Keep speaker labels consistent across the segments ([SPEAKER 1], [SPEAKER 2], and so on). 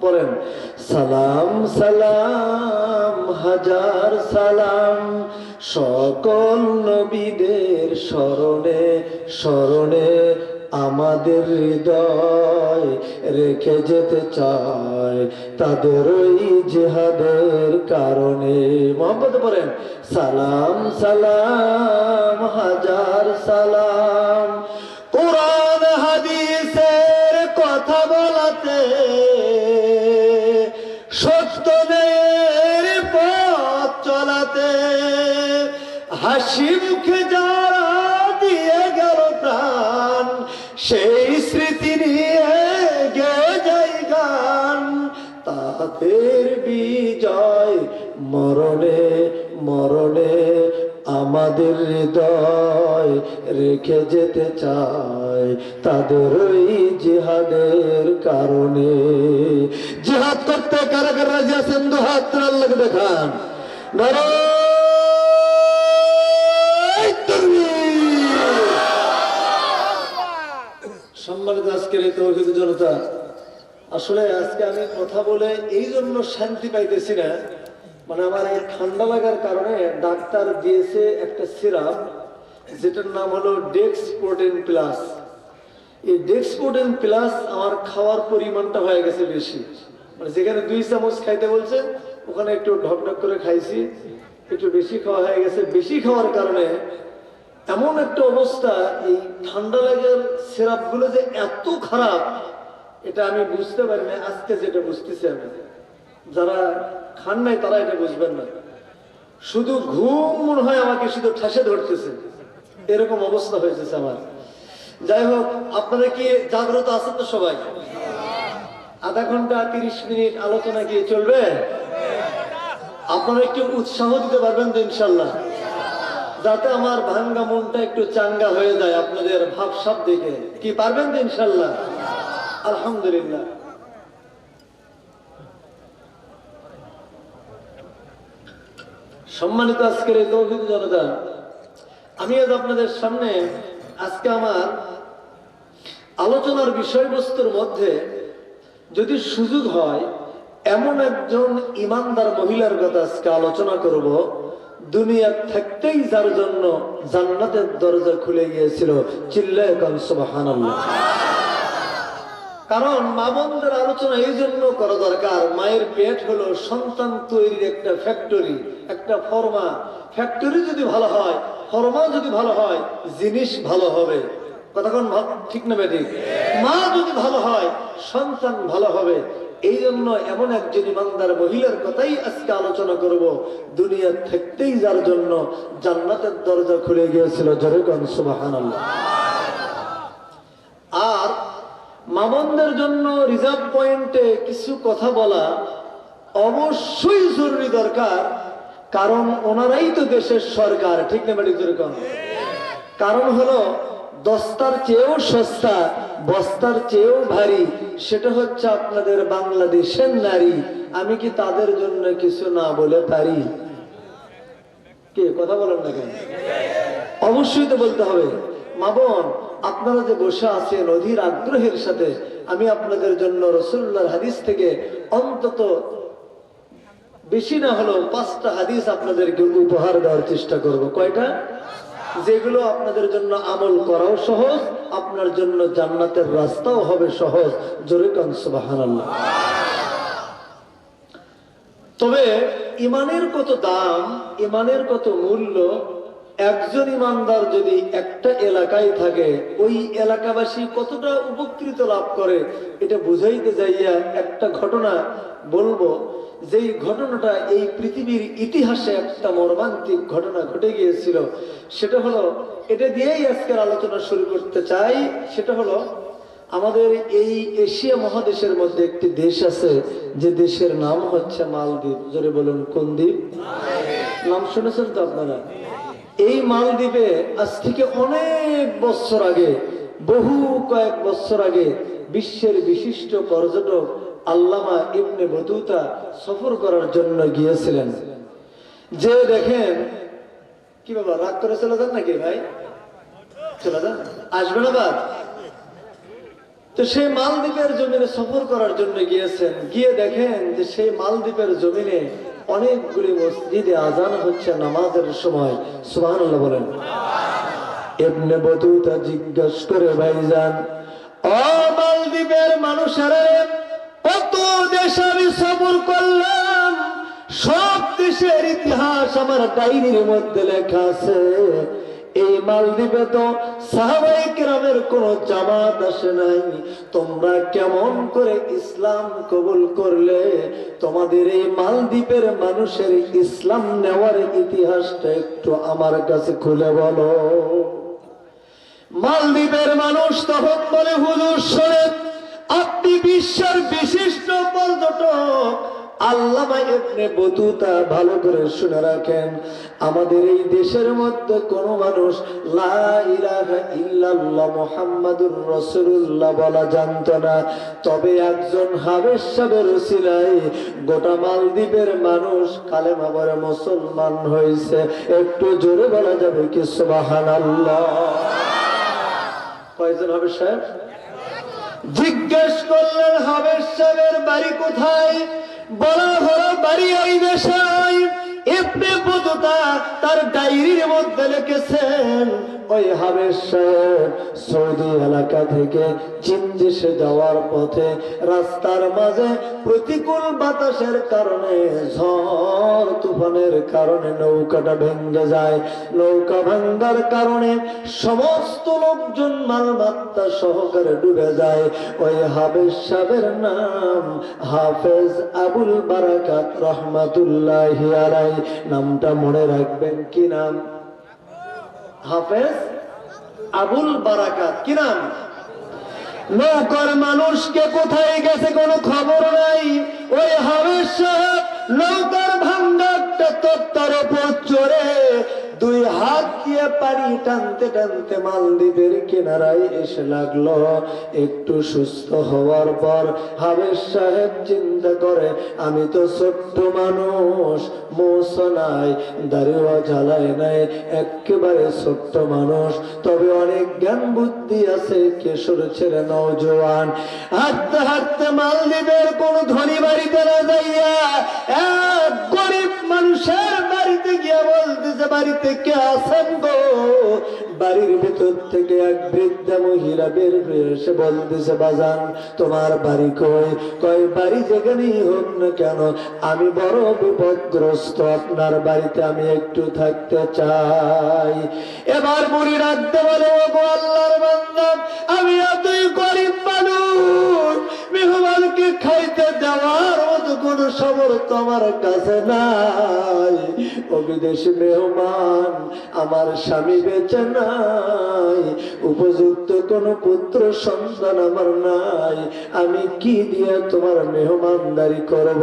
[SPEAKER 1] বলেন সালাম সালাম হাজার সালাম সকল নবীদের স্মরণে স্মরণে আমাদের হৃদয় রেখে যেতে চায় তাদের ওই জিহাদের কারণে। মোহাম্মদ বলেন সালাম সালাম হাজার সালাম। কোরআন হাদিসের কথা বলাতে সত্যের পথ চলাতে হাসি মুখে যারা দিয়ে গেল প্রাণ সেই স্মৃতি নিয়ে গে যাই গান তাদের বিজয় মরণে মরণে আমাদের হৃদয় রেখে যেতে চায় তাদের ওই জিহাদের কারণে। জিহাদ করতে কারা কারা রাজি আছেন দু হাত আল্লাহকে দেখান। সম্মানিত আজকের এই তৌহিদ জনতা, আসলে আজকে আমি কথা বলে এই জন্য শান্তি পাইতেছি না, মানে আমার এই ঠান্ডা লাগার কারণে ডাক্তার দিয়েছে একটা সিরাপ যেটার নাম হলো ডেক্সপ্রোটিন প্লাস। এই ডেক্সপ্রোটিন প্লাস আমার খাওয়ার পরিমাণটা হয়ে গেছে বেশি, মানে যেখানে 2 চামচ খাইতে বলছে ওখানে একটু ঢকঢক করে খাইছি, একটু বেশি খাওয়া হয়ে গেছে। বেশি খাওয়ার কারণে এমন একটা অবস্থা, এই ঠান্ডা লাগার সিরাপগুলো যে এত খারাপ এটা আমি বুঝতে পারি না। আজকে যেটা বুঝতেছি আমি, যারা খান নাই তারা এটা বুঝবেন না। শুধু ঘুম মনে হয় আমাকে শুধু ঠাসে ধরতেছে, এরকম অবস্থা হয়েছে আমার। যাই হোক, আপনারা কি জাগ্রত আছেন তো সবাই? আধা ঘন্টা 30 মিনিট আলোচনা কি চলবে? আপনারা একটু উৎসাহ দিতে পারবেন তো ইনশাল্লাহ, যাতে আমার ভাঙ্গা মনটা একটু চাঙ্গা হয়ে যায় আপনাদের ভাবসাব দেখে। কি পারবেন তো ইনশাল্লাহ? আলহামদুলিল্লাহ। সম্মানিত আজকের এই তৌহিদ জনতা, আমি আজ আপনাদের সামনে আজকে আমার আলোচনার বিষয়বস্তুর মধ্যে যদি সুযোগ হয় এমন একজন ইমানদার মহিলার কথা আজকে আলোচনা করব, দুনিয়া থাকতেই যার জন্য জান্নাতের দরজা খুলে গিয়েছিল। চিল্লায়ে কান সুবহানাল্লাহ। কারণ মা বোনদের আলোচনা এই জন্য করা দরকার, মায়ের পেট হলো সন্তান তৈরির একটা ফ্যাক্টরি, একটা ফর্মা। ফ্যাক্টরি যদি ভালো হয়, ফর্মা যদি ভালো হয়, জিনিস ভালো হবে। কতক্ষণ ঠিক না বেঠিক? মা যদি ভালো হয়, সন্তান ভালো হবে। এই জন্য এমন একজন ইমানদার মহিলার কথাই আজকে আলোচনা করব, দুনিয়া থাকতেই যার জন্য জান্নাতের দরজা খুলে গিয়েছিল। জোরে কান সুবহানাল্লাহ। আর মা বোনদের জন্য রিজার্ভ পয়েন্টে কিছু কথা বলা অবশ্যই জরুরি দরকার, কারণ ওনারাই তো দেশের সরকার, ঠিক না বেঠিক? জোরে কান। কারণ হলো দস্তার চেয়েও সস্তা, বস্তার চেয়েও ভারী, সেটা হচ্ছে আপনাদের বাংলাদেশের নারী। আমি কি তাদের জন্য কিছু না বলে পারি? কে কথা বলেন না কেন? অবশ্যই তো বলতে হবে। মা বোন, আপনারা যে বসে আছেন অধীর আগ্রহের সাথে, আমি আপনাদের জন্য রাসূলুল্লাহর হাদিস থেকে অন্তত বেশি না হলেও 5টা হাদিস আপনাদেরকে উপহার দেওয়ার চেষ্টা করব। কয়টা? যেগুলো আপনাদের জন্য আমল করাও সহজ, আপনার জন্য জান্নাতের রাস্তাও হবে সহজ। জোরে কান সুবহানাল্লাহ। তবে ইমানের কত দাম, ইমানের কত মূল্য, একজন ইমানদার যদি একটা এলাকায় থাকে ওই এলাকাবাসী কতটা উপকৃত লাভ করে, এটা বুঝাইতে যাইয়া একটা ঘটনা বলবো। যেই ঘটনাটা এই পৃথিবীর ইতিহাসে একটা মর্মান্তিক ঘটনা ঘটে গিয়েছিল, সেটা হলো, এটা দিয়েই আজকের আলোচনা শুরু করতে চাই। সেটা হলো আমাদের এই এশিয়া মহাদেশের মধ্যে একটি দেশ আছে, যে দেশের নাম হচ্ছে মালদ্বীপ। জোরে বলুন, কোন দ্বীপ? নাম শুনেছেন তো আপনারা? এই মালদ্বীপে আজ থেকে অনেক বছর আগে, বহু কয়েক বছর আগে বিশ্বের বিশিষ্ট পর্যটক আল্লামা ইবনে বতুতা সফর করার জন্য গিয়েছিলেন। যে দেখেন, কি বাবা রাগ করে চলে যান নাকি ভাই? চলে যান, আসবেন আবার? তো সেই মালদ্বীপের জমিনে সফর করার জন্য গিয়েছেন, গিয়ে দেখেন যে সেই মালদ্বীপের জমিনে অনেকগুলি মসজিদে আজান হচ্ছে নামাজের সময়। সুবহানাল্লাহ বলেন। ইবনে বতুতা জিজ্ঞাসা করে, ভাইজান ও মালদ্বীপের মানুষেরা, কত দেশ আমি সফর করলাম, সব দেশের ইতিহাস আমার ডায়েরির মধ্যে লেখা আছে। এই মালদ্বীপে তো সাহাবায়ে কেরামের কোন জামাত আসে নাই, তোমরা কেমন করে ইসলাম কবুল করলে? তোমাদের এই মালদ্বীপের মানুষের ইসলাম নেওয়ার ইতিহাসটা একটু আমার কাছে খুলে বলো। মালদ্বীপের মানুষ তখন বলে, হুজুর শোনেন, আপনি বিশ্বের বিশিষ্ট পর্যটক আল্লামা ইবনে বতুতা, ভালো করে শুনে রাখেন, আমাদের এই দেশের মধ্যে কোন মানুষ লা ইলাহা ইল্লাল্লাহ মুহাম্মাদুর রাসূলুল্লাহ বলা জানতো না, তবে একজন হাবেশ সাহেবের উসিলায় গোটা মালদ্বীপের মানুষ কালেমা পড়ে মুসলমান হয়েছে। একটু জোরে বলা যাবে কি সুবহানাল্লাহ? কয়জন হাবেশ সাহেব? জিজ্ঞেস করলেন হাবেশ সাহেবের বাড়ি কোথায়? বলা হলো বাড়ি এই দেশে। ইবনে বতুতা তার ডায়েরির মধ্যে লিখেছেন, ওই হাবেশ সাহেব সৌদি এলাকা থেকে চীন দেশে যাওয়ার পথে রাস্তার মাঝে প্রতিকূল বাতাসের কারণে, ঝড় তুফানের কারণে নৌকাটা ভেঙে যায়। নৌকা ভাঙ্গার কারণে সমস্ত লোকজন মালমাত্তা সহকারে ডুবে যায়। ওই হাবেশ সাহেবের নাম হাফেজ আবুল বারাকাত রহমাতুল্লাহি আলাইহি। নামটা মনে রাখবেন। কি নাম? হাফেজ আবুল বারাকাত। কি নাম? নৌকার মানুষকে কোথায় গেছে কোনো খবর নাই। ওই হাবেশ সাহেব নৌকার ভাঙ্গাটা তত্তার উপর চড়ে দুই হাত দিয়ে পানি টানতে টানতে মালদ্বীপের কিনারায় এসে লাগলো। একটু সুস্থ হওয়ার পর হাবেশ সাহেব চিন্তা করে, আমি তো ছোট্ট মানুষ, মোছ নাই, দাড়িও জ্বালায় নাই, একেবারে ছোট্ট মানুষ, তবে অনেক জ্ঞান বুদ্ধি আছে, কিশোর ছেলে, নওজোয়ান। হাঁটতে হাঁটতে মালদ্বীপের কোন ধনী বাড়িতে না যাইয়া এক গরিব মানুষের বাড়িতে গিয়ে বলতেছে, বাড়িতে কে আছেন গো? বাড়ির ভিতর থেকে এক বৃদ্ধা মহিলা বের হয়ে এসে বলতেছে, বাজান তোমার বাড়ি কই? কয়, বাড়ি যেখানেই হোক না কেন, আমি বড় বিপদগ্রস্ত, আপনার বাড়িতে আমি একটু থাকতে চাই। এবার বুড়ি রাখতে বলে, ও গো আল্লাহর বান্দা, আমি এতই গরিব মানুষ, মেহমানকে খাইতে দেওয়ার মতো কোন সামর্থ্য আমার কাছে নাই। ও বিদেশি মেহমান, আমার স্বামী বেঁচে নাই, উপযুক্ত কোন পুত্র সন্তান আমার নাই, আমি কি দিয়ে তোমার মেহমানদারি করব?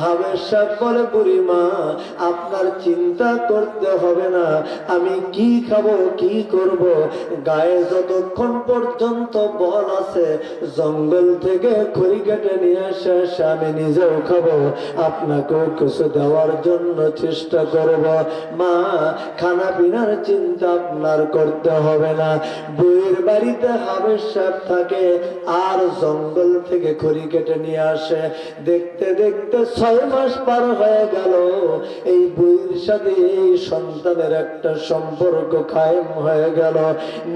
[SPEAKER 1] হাবেশ সাহেব বলে, বুড়ি মা, আপনার চিন্তা করতে হবে না, আমি কি খাবো, কি করব, গায়ে যতক্ষণ পর্যন্ত বল আছে জঙ্গল থেকে খড়ি কেটে নিয়ে এসে আমি নিজেও খাবো, আপনাকেও কিছু দেওয়ার জন্য চেষ্টা করব। মা, খানা পিনার চিন্তা আপনার করতে হবে না। বইয়ের বাড়িতে হাবেশ সাহেব থাকে আর জঙ্গল থেকে খড়ি কেটে নিয়ে আসে। দেখতে দেখতে 6 মাস পার হয়ে গেল। এই বইয়ের সাথে এই সন্তানের একটা সম্পর্ক কায়েম হয়ে গেল।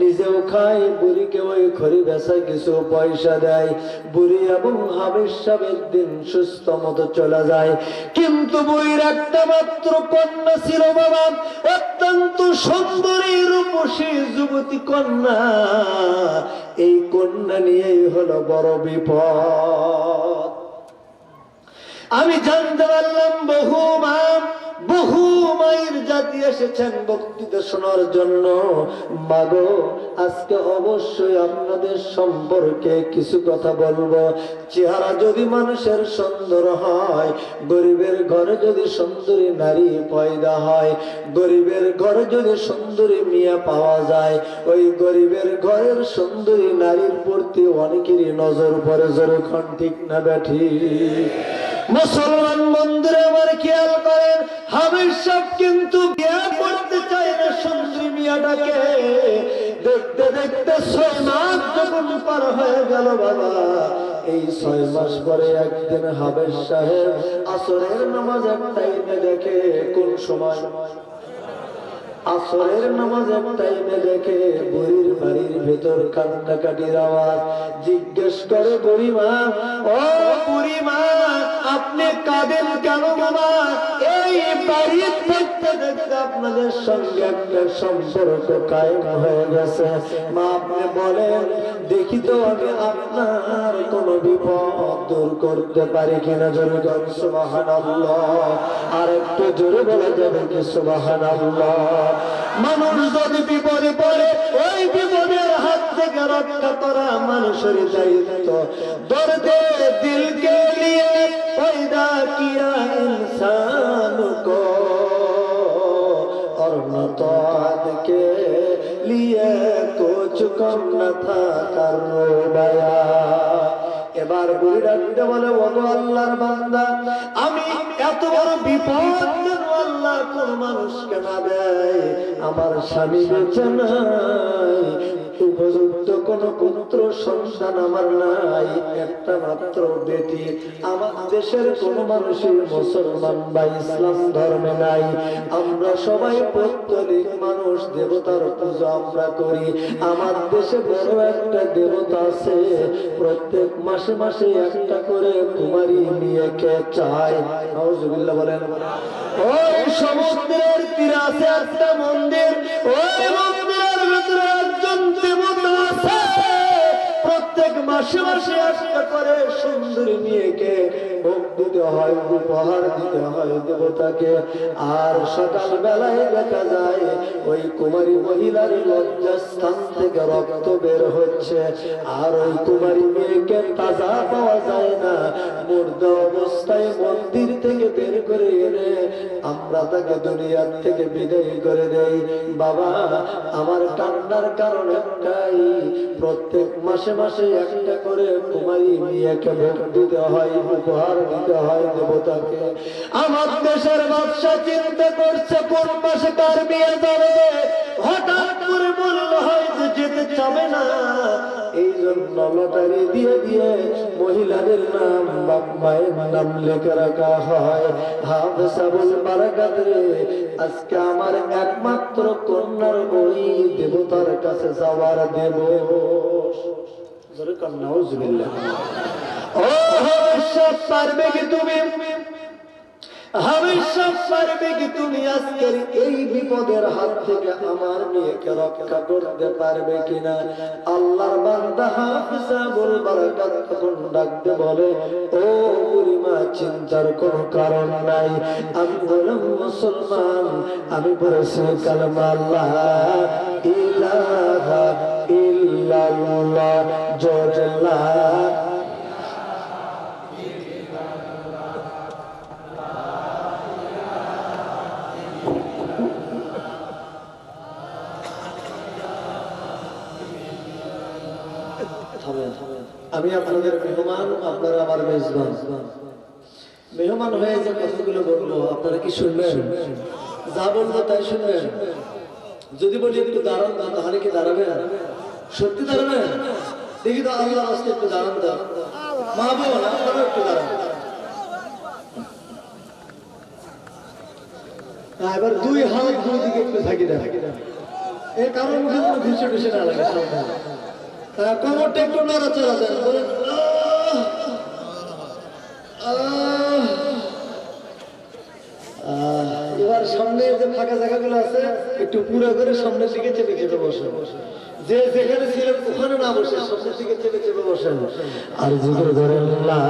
[SPEAKER 1] নিজেও খায়, বুড়িকে ওই খড়ি বেচায় কিছু পয়সা দেয়। বুড়ি এবং হাবেশ সাহেবের দিন সুস্থ মতো চলে যায়। কিন্তু বুড়ির একটা মাত্র কন্যা ছিল বাবা, অত্যন্ত সুন্দরী রূপসী যুবতী কন্যা। এই কন্যা নিয়েই হলো বড় বিপদ। আমি জানতে পারলাম বহু মায়ের জাতি এসেছেন বক্তৃতা শোনার জন্য। মাগো, আজকে অবশ্যই আপনাদের সম্পর্কে কিছু কথা বলবো। চেহারা যদি মানুষের সুন্দর হয়, গরিবের ঘরে যদি সুন্দরী নারী পয়দা হয়, গরিবের ঘরে যদি সুন্দরী মিয়া পাওয়া যায়, ওই গরিবের ঘরের সুন্দরী নারীর প্রতি অনেকেরই নজর পড়ে। যেরকম ঠিক না বেঠি? মুসলমান বন্ধুরা আমার খেয়াল করেন, হাবেশ সাহেব কিন্তু বিয়ে করতে চায় না সুন্দরী মিয়াটাকে, দেখতে দেখতে 6 মাস যখন পার হয়ে গেল বাবা, এই 6 মাস পরে একদিন হাবেশ সাহেব আসরের নামাজের টাইমে দেখে, কোন সময়? আসরের নামাজের টাইমে দেখে বুড়ির বাড়ির ভেতর কান্নাকাটির আওয়াজ। জিজ্ঞেস করে, বুড়িমা, ও বুড়িমা, আপনি কাঁদেন কেন বাবা? এই বাড়ির থাকতে দেখতে আপনাদের সঙ্গে একটা সম্পর্ক কায়েম হয়ে গেছে। মা, আপনি বলেন দেখি তো আমি আপনার কোন বিপদ দূর করতে পারি কিনা। জোরে বল সুবহানাল্লাহ। আর একটু জোরে বলা যাবে কি সুবহানাল্লাহ? মানুষ যদি বিপদে পড়ে, ওই বিপদের হাত থেকে রক্ষা করা মানুষের দায়িত্ব। দর্দে দিল কে লিয়ে পয়দা কিয়া ইনসান কো, और नताद के लिए कुछ कम न था करबाया। এবার বুড়ি ডাকতে বলে, ওগো আল্লাহর বান্দা, আমি এত বড় বিপদ যেন আল্লাহ কোন মানুষকে না দেয়। আমার স্বামী বেঁচে নাই, উপযুক্ত কোন পুত্র সন্তান আমার নাই, একটা মাত্র বেটি। আমার দেশের কোন মানুষের মুসলমান বা ইসলাম ধর্মে নাই। আমরা সবাই পৌত্তলিক মানুষ, দেবতার পূজা আমরা করি। আমার দেশে বড় একটা দেবতা আছে, প্রত্যেক মাসে মাসে একটা করে কুমারী মেয়েকে চায়। নাউজুবিল্লাহ বলেন। ওই সমুদ্রের তীরে আছে একটা মন্দির, ওই মন্দিরের ভিতরে একজন দেবতা আছে, প্রত্যেক মাসে মাসে একটা করে সুন্দরী মেয়েকে ভোগ দিতে হয়, উপহার দিতে হয় দেবতাকে। আর সকাল বেলায় দেখা যায় ওই কুমারী মহিলার লজ্জাস্থান থেকে রক্ত বের হচ্ছে, আর ওই কুমারী মেয়েকে তাজা পাওয়া যায় না। মুর্দা অবস্থায় মন্দির থেকে বের করে এনে আমরা তাকে দুনিয়ার থেকে বিদায় করে দেই। বাবা, আমার কান্নার কারণ একটাই, প্রত্যেক মাসে মাসে একটা করে কুমারী মেয়েকে ভোগ দিতে হয়, উপহার দিতে হয় দেবতাকে। আমার দেশের বাদশা চিন্তা করছে কোন মাসে কার বিয়ে যাবে, হঠাৎ করে বলল হয় যে যেতে চাবে না। এই জন্য লটারি দিয়ে দিয়ে মহিলাদের নাম বাম্মায়ের নাম লিখে রাখা হয়। হাফেজাবুল বারাকাত রে, আজকে আমার একমাত্র কন্যার ওই দেবতার কাছে যাওয়ার দেব। জোরে কর নাউজুবিল্লাহ। ও হাবেশা, পারবে কি তুমি? হাবেশা, পারবে কি তুমি আজকের এই বিপদের হাত থেকে আমার মেয়েকে রক্ষা করতে পারবে কিনা? আল্লাহর বান্দা হাফেজাবুল বারাকাত তখন ডাকতে বলে, ও বুড়িমা, চিন্তার কোনো কারণ নাই। আমি হলাম মুসলমান, আমি পড়েছি কালেমা লা ইলাহা ইল্লাল্লাহ, জোরে লা। আমি আপনাদের মেহমান, আপনারা আমার মেজবান। মেহমান হয়ে যে কথাগুলো বলবো আপনারা কি শুনবেন? যা বলবো তাই শুনবেন। যদি বলি একটু দাঁড়ান না, তাহলে কি দাঁড়াবেন? সত্যি দাঁড়াবেন? দেখি তো আল্লাহ রাস্তায় একটু দাঁড়ান দাও। মা বোন, আপনারা একটু দাঁড়ান। এবার দুই হাত দুই দিকে একটু থাকি দেন, এর কারণ মুখে কোনো ঘুষে টুসে না লাগে। কোমরটা একটু নড়াচড়া দেন, বলেন এবার সামনে যে ফাঁকা জায়গাগুলো আছে একটু পুরো করে সামনের দিকে চেপে চেপে বসে, যে যেখানে ছিলেন ওখানে না বসে সামনের দিকে চেপে চেপে বসেন। আর জিকির করেন লা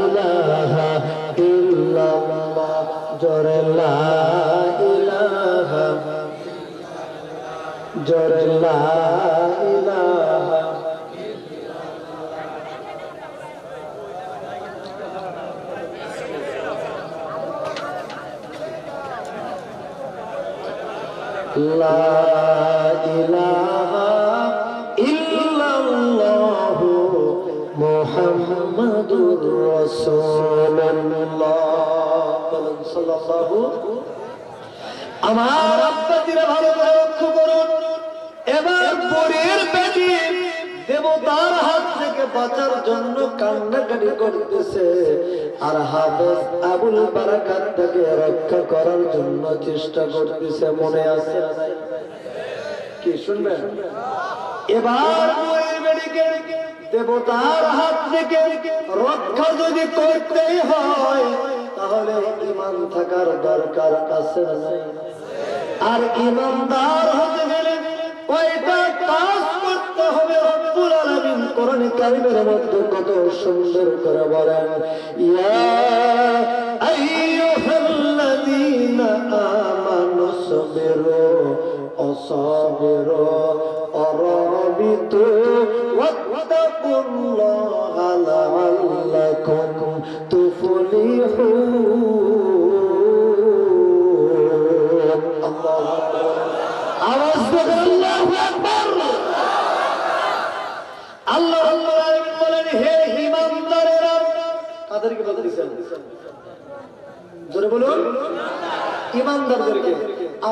[SPEAKER 1] ইলাহা ইল্লাল্লাহ, জোরে লা ইলাহা, জোরে লা ইলাহা। লা ইলাহা ইল্লাল্লাহু মুহাম্মাদুর রাসূলুল্লাহ, সাল্লাল্লাহু। আমার আব্বাজিরা ভালো করে লক্ষ্য করুন, এবার পরের বেটি দেবতার হাত থেকে বাঁচার জন্য কান্নাকাটি করতেছে, আর হাফেজ আবুল বারাকাত তাকে রক্ষা করার জন্য চেষ্টা করতেছে। মনে আছে কি শুনবেন? এবার পরের বেটিকে দেবতার হাত থেকে রক্ষা যদি করতেই হয়, তাহলে ঈমান থাকার দরকার আছে না? আর ঈমানদার হতে গেলে কয়টা কাজ করতে হবে? রব্বুল আলামিন কোরআনে কারীমের মধ্যে কত সুন্দর করে বলেন, ইয়া আইয়ুহাল্লাযীনা আমানু সাবিরু ওয়াসাবিরু ওয়ারাবিতু ওয়াত্তাকুল্লাহা লাআল্লাকুম তুফলিহুন। আল্লাহু আকবার। আওয়াজ করে আল্লাহু আকবার। আল্লাহ রাব্বুল আলামিন বলেন, হে ঈমানদারেরা, কাদেরকে বলতেছেন? জোরে বলুন, ঈমানদারদেরকে।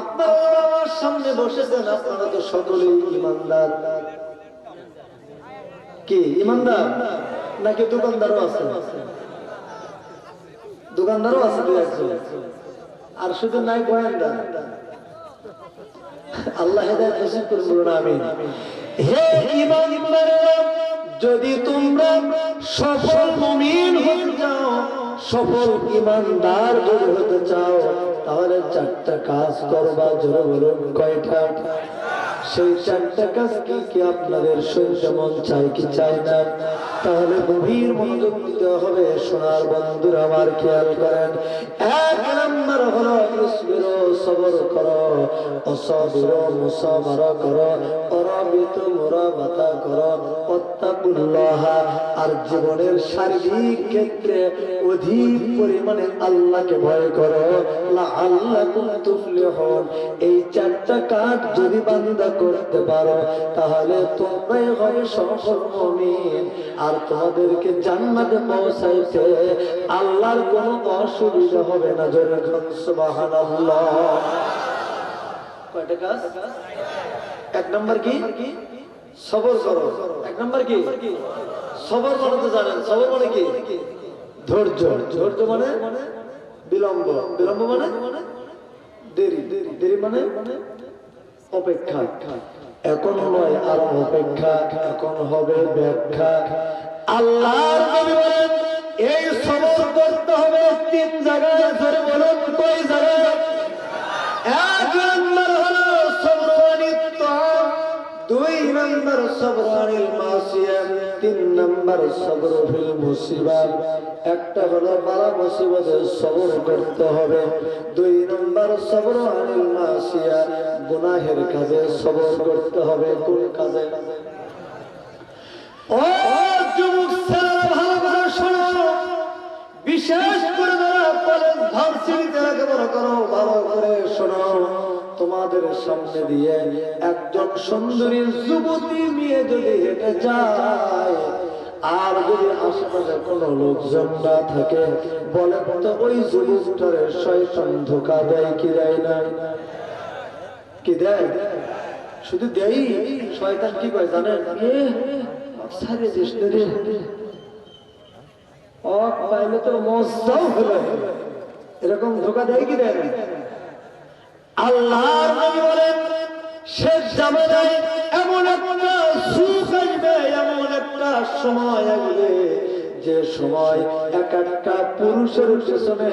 [SPEAKER 1] আপনারা আমার সামনে বসেছেন, আপনারা তো সকলেই ঈমানদার। কি ঈমানদার নাকি দোকানদারও আছে? দোকানদারও আছে দুই একজন, আর শুধু নাই গোয়েন্দা। আল্লাহ হেদায়েত নসিব করুন, বলুন আমিন। হে ঈমানদারেরা, যদি তোমরা সফল মুমিন হতে চাও, সফল ঈমানদার যদি হতে চাও, তাহলে চারটা কাজ করবা। জোরে বলুন, কয়টা? সেই চারটা কাজ কি কি আপনাদের শুনতে মন চাই কি চাই না? তাহলে গভীর মনোযোগ দিতে হবে। সোনার বন্ধুরা আমার খেয়াল করেন, এক নম্বর হলো ইসবিরু, সবর করো, অসবিরু, মুসাবারা করো, অরাবিতু, মুরাবাতা করো, ওয়াত্তাকুল্লাহ। আর জীবনের সার্বিক ক্ষেত্রে অধিক পরিমাণে আল্লাহকে ভয় করো, লাআল্লাকুম তুফলিহুন। এই চারটা কাজ যদি বান্দা করতে পারো, তাহলে তোমরাই হবে সফল মুমিন। আর তোমাদেরকে জান্নাতে পৌঁছাইতে আল্লাহর কোনো অসুবিধা হবে না। জোরে বলুন সুবহানাল্লাহ। কয়টা কাজ? এক নম্বর কি? সবর করো। এক নম্বর কি? সবর মানে তো জানেন, সবর মানে কি? ধৈর্য। ধৈর্য মানে বিলম্ব। বিলম্ব মানে দেরি। দেরি মানে অপেক্ষা। এখনো নয়, আর অপেক্ষা, এখন হবে ব্যাখ্যা। আল্লাহর নবী বলেন, এই সবর করতে হবে তিন জায়গায়। ধরে বলুন, কয় জায়গায়? এক নম্বর হলো সবর আনিত তাআত, দুই নম্বর সবর আনিল মাসিয়া, তিন নম্বর সবর ফিল মুসিবাত। একটা হলো বালা মুসিবতে সবর করতে হবে, দুই নম্বর সবর আনিল মাসিয়া, গুনাহের কাজে সবর করতে হবে। কোন কাজে? ও যুবক ছেলেরা, ভালো করে শোনো, বিশেষ করে যারা কলেজ ভার্সিটিতে লেখাপড়া করো, ভালো করে শোনো। তোমাদের সামনে দিয়ে একজন সুন্দরী যুবতী মেয়ে যদি হেঁটে যায়, আর যদি আশেপাশে কোনো লোকজন না থাকে, বলে তো ওই যুবকটারে শয়তান ধোঁকা দেয় কি দেয় না? কি দেয়? শুধু দেয়। শয়তান কি কয় জানেন? সারে দেশ রে, পাইলে তো মজাও হলো। এরকম ধোঁকা দেয় কি দেয় না? আল্লাহর নবী বলেন, শেষ জামানায় এমন একটা সুখ আসবে, এমন একটা সময় আসবে, যে সময় এক একটা পুরুষের পেছনে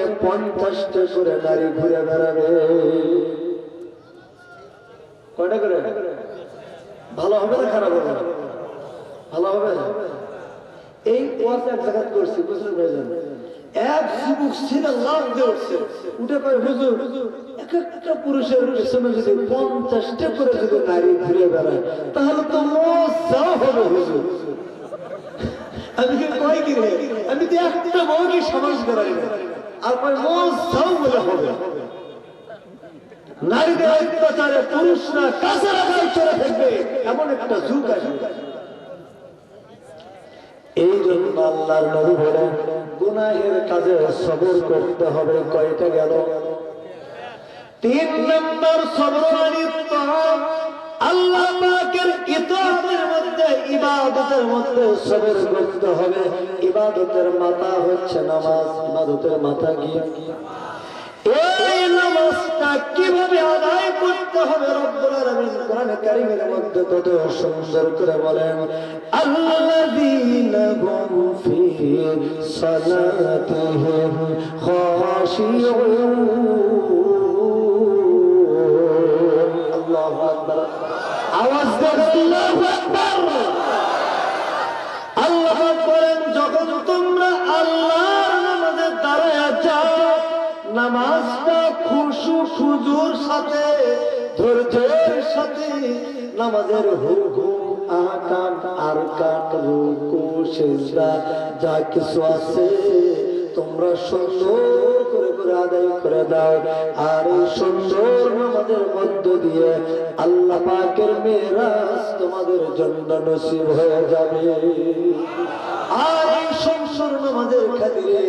[SPEAKER 1] 50টা করে নারী ঘুরে বেড়াবে। কয়টা করে? ভালো হবে না খারাপ হবে? ভালো হবে না। এই ওয়াজ এক জায়গায় করছি, বুঝলেন ভাইজান? এক যুবক ছেলে লাভ দিয়ে উঠছে, উঠে কয়, হুজুর, এক একটা পুরুষের পেছনে যদি 50টা করে যদি নারী ঘুরে বেড়ায়, তাহলে তো মজাও হবে হুজুর। আমি কয় কি রে, আমি তো একটা বউকে সমাজ বেড়াই না, আর কয় মজাও বলে হবে। নারীদের অত্যাচারে পুরুষরা কাছে রাখায় চলে থাকবে, এমন একটা যুগ আসবে। এই জন্য আল্লাহর নবী বলেন, গুনাহের কাজে সবর করতে হবে। কয়টা গেল? তিন নম্বর সবর আনিত তাআত, আল্লাহ পাকের ইতাআতের মধ্যে ইবাদতের মধ্যে সবর করতে হবে। ইবাদতের মাথা হচ্ছে নামাজ। ইবাদতের মাথা কি? এই নামাজটা কিভাবে আদায় করতে হবে রব্বুল আলামিন কোরআনে কারীমের মধ্যে কত সুন্দর করে বলেন, আল্লাযীনা হুম ফী সালাতিহিম খাশিউন। আল্লাহু আকবার। আওয়াজ দেন আল্লাহু আকবার। আল্লাহ বলেন, যখন তোমরা আল্লাহর নামাজে দাঁড়ায়া যাও, নামাজটা খুশু খুজুর সাথে ধৈর্যের সাথে নামাজের হুকুম আহকাম আরকান রুকু সিজদা যা কিছু আছে তোমরা সুন্দর করে করে আদায় করে দাও। আর এই সুন্দর নামাজের মধ্য দিয়ে আল্লাহ পাকের মেরাজ তোমাদের জন্য নসিব হয়ে যাবে। আর এই সুন্দর নামাজের খাতিরে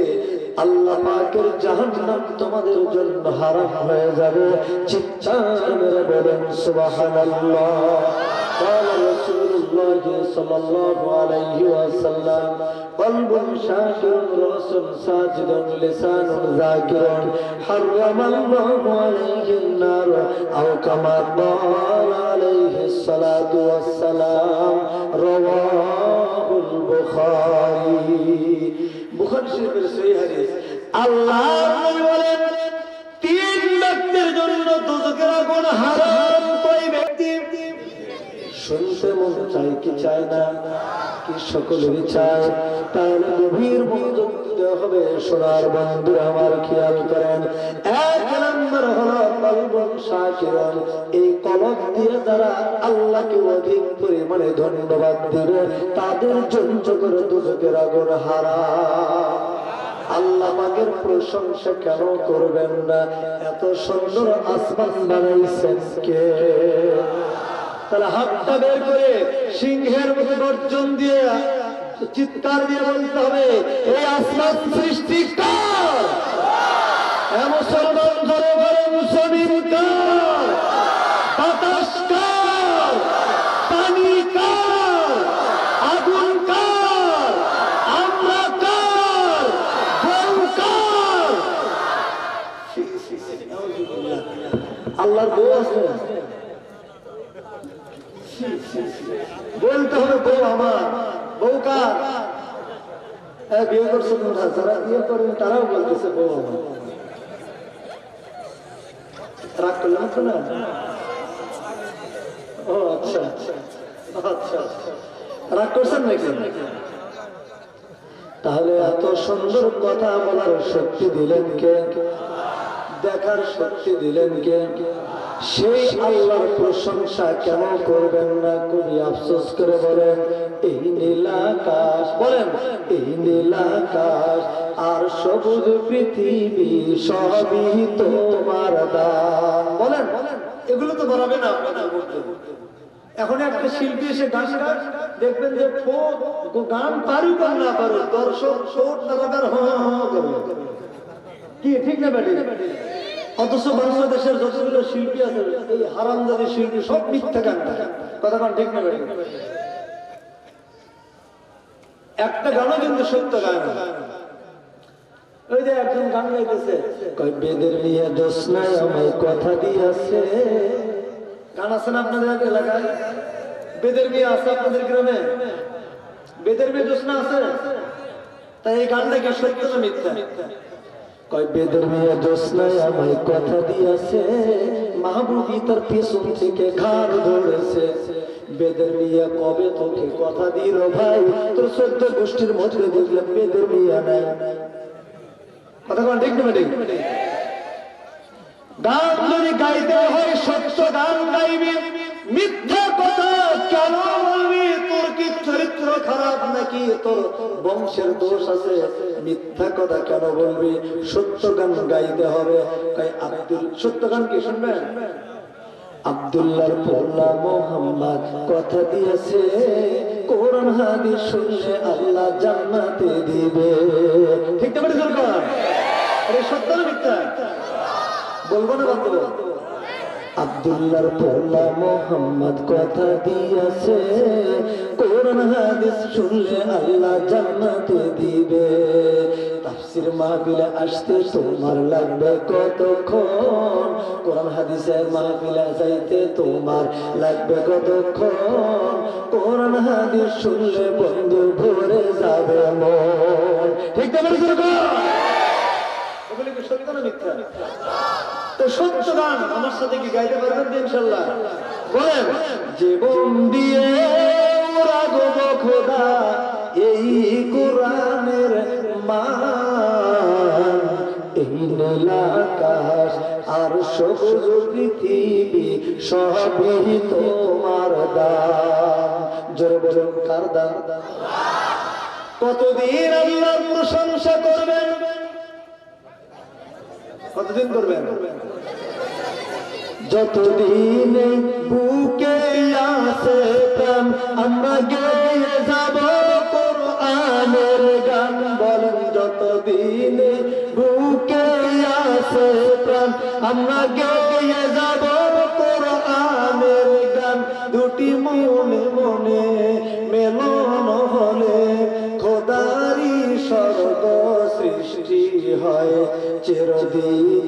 [SPEAKER 1] আল্লাহ পাকের জাহান্নাম তোমাদের জন্য হারাম হয়ে যাবে। চিৎকার মেরে বলেন সুবহানাল্লাহ। قال رسول الله صلى الله عليه وسلم قلب شاكر رأس ساجد لسان ذاكر حرم الله عليه النار أو كما قال عليه الصلاة والسلام رواه البخاري। বুখারী শরীফের সহিহ হাদিস। আল্লাহ নবী বলেন, তিন ব্যক্তির জন্য দোজখের আগুন হারাম। কয় ব্যক্তি? শুনতে মন চাই কি চায় না? কি সকলেরই চায়? তাহলে গভীর মনোযোগ দিতে হবে। সোনার বন্ধুরা আমার খেয়াল করেন, এক নম্বর হলো কলবুন শাকিরুন। এই কলব দিয়ে যারা আল্লাহকে অধিক পরিমাণে ধন্যবাদ দিবে তাদের জন্য করে দোজখের আগুন হারাম। আল্লাহ পাকের প্রশংসা কেন করবেন না? এত সুন্দর আসমান বানাইছেন কে? তাহলে হাতটা বের করে সিংহের মতো গর্জন দিয়ে চিৎকার দিয়ে বলতে হবে, এই আসমান সৃষ্টি কার? মুসলমান ধরে বলেন, জমিন কার? বাতাস কার? পানি কার? আগুন কার? আমরা কার? বউ কার? আল্লাহর বউ আছে? বলতে হবে বউ আমার। বউ কার? বিয়ে করছে তোমরা, যারা বিয়ে করেন তারাও বলতেছে বউ আমার। রাগ করলাম তো না? ও আচ্ছা আচ্ছা, রাগ করছেন নাকি? তাহলে এত সুন্দর কথা বলার শক্তি দিলেন কে? দেখার শক্তি দিলেন কে? সেই আল্লাহর প্রশংসা কেন করবেন না? কবি আফসোস করে বলেন, এই নীলাকাশ, বলেন এই নীলাকাশ আর সবুজ পৃথিবী সবই তোমার দান। বলেন এগুলো তো বলাবে না আপনাদের মধ্যে। এখন একটা শিল্পী এসে গান গান, দেখবেন যে গান পারুক আর না পারুক, দর্শক ঠোঁট নাড়াবার করবে। কি ঠিক না ব্যাটি? অথচ বাংলাদেশের যতগুলো শিল্পী আছে, এই হারামজাদী শিল্পী সব মিথ্যা গান গায়। কথা কোন ঠিক না ব্যাটি? একটা গানও কিন্তু সত্য গায় না। ওই যে একজন গান গাইতেছে, কয় বেদের বিয়ে জোছনায় আমায় কথা দিয়েছে। গান আছে না আপনাদের এলাকায়? বেদের বিয়ে আছে আপনাদের গ্রামে? বেদের বিয়ে জোছনা আছে? তাই এই গানটা কি সত্য না মিথ্যা? কয় বেদের বিয়ে জোছনায় আমায় কথা দিয়েছে, মাহবুবী তার পেছন থেকে ঘাড় ধরেছে। বেদের বিয়ে কবে তোকে কথা দিল ভাই? তোর 14 গোষ্ঠীর মধ্যে দেখলাম বেদের বিয়ে নাই। কথা কোন ঠিক না? ঠিক গান যদি গাইতে হয় সত্য গান গাইবি, মিথ্যা কথা কেন বলবি? তোর কি চরিত্র খারাপ নাকি তোর বংশের দোষ আছে? মিথ্যা কথা কেন বলবি? সত্য গান গাইতে হবে। তাই সত্য গান কি শুনবেন? আব্দুল্লাহর পোলা মোহাম্মদ কথা দিয়েছে, কোরআন হাদিস শুনলে আল্লাহ জান্নাতে দিবে। ঠিক না? সত্য না মিথ্যা? বলবো না বলবো? আব্দুল্লাহর পোলা মোহাম্মদ কথা দিয়েছে, কোরআন হাদিস শুনলে আল্লাহ জান্নাতে দিবে। তাফসীর মাহফিলে আসতে তোমার লাগবে কতক্ষণ, কোরআন হাদিসের মাহফিলে যাইতে তোমার লাগবে কতক্ষণ। কোরআন হাদিস শুনলে বন্ধু ভরে যাবে মন। ঠিক তো বলেছো? এগুলো কি সত্য না মিথ্যা? তো সত্য গান আমার সাথে কি গাইতে পারবেন ইনশাআল্লাহ? বলেন, জীবন দিয়ে রাগব খোদা এই কোরআনের মান, এই নীল আকাশ আর সবুজ পৃথিবী সবই তোমার দান। জোরে বলুন, কার দান? কতদিন আল্লাহর প্রশংসা করবেন? কতদিন করবেন? যতদিন বুকে আছে প্রাণ আমরা গেয়ে যাব কোরআনের গান। বলেন, যতদিন বুকে আছে প্রাণ আমরা গেয়ে যাব কোরআনের গান। দুটি মনে মনে মেলন হলে খোদারি স্বর্গ সৃষ্টি হয়। চিরদিন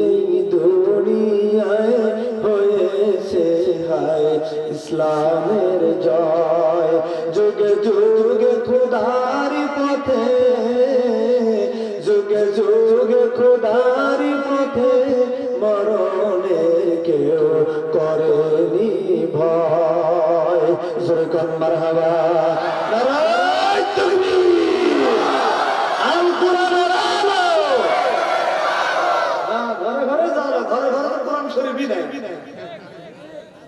[SPEAKER 1] দুনিয়ায় হয়েছে হায় ইসলামের জয়। যুগে যুগে খোদারি পথে, যুগে যুগে খোদারি পথে মরণের কেউ করেনি ভয়। জোরে কোন মারহাবা, নারায়ে তাকবীর, আল কোরআনের আলো। ঘরে ঘরে যাও, ঘরে ঘরে তো কোরআন শরীফই নাই,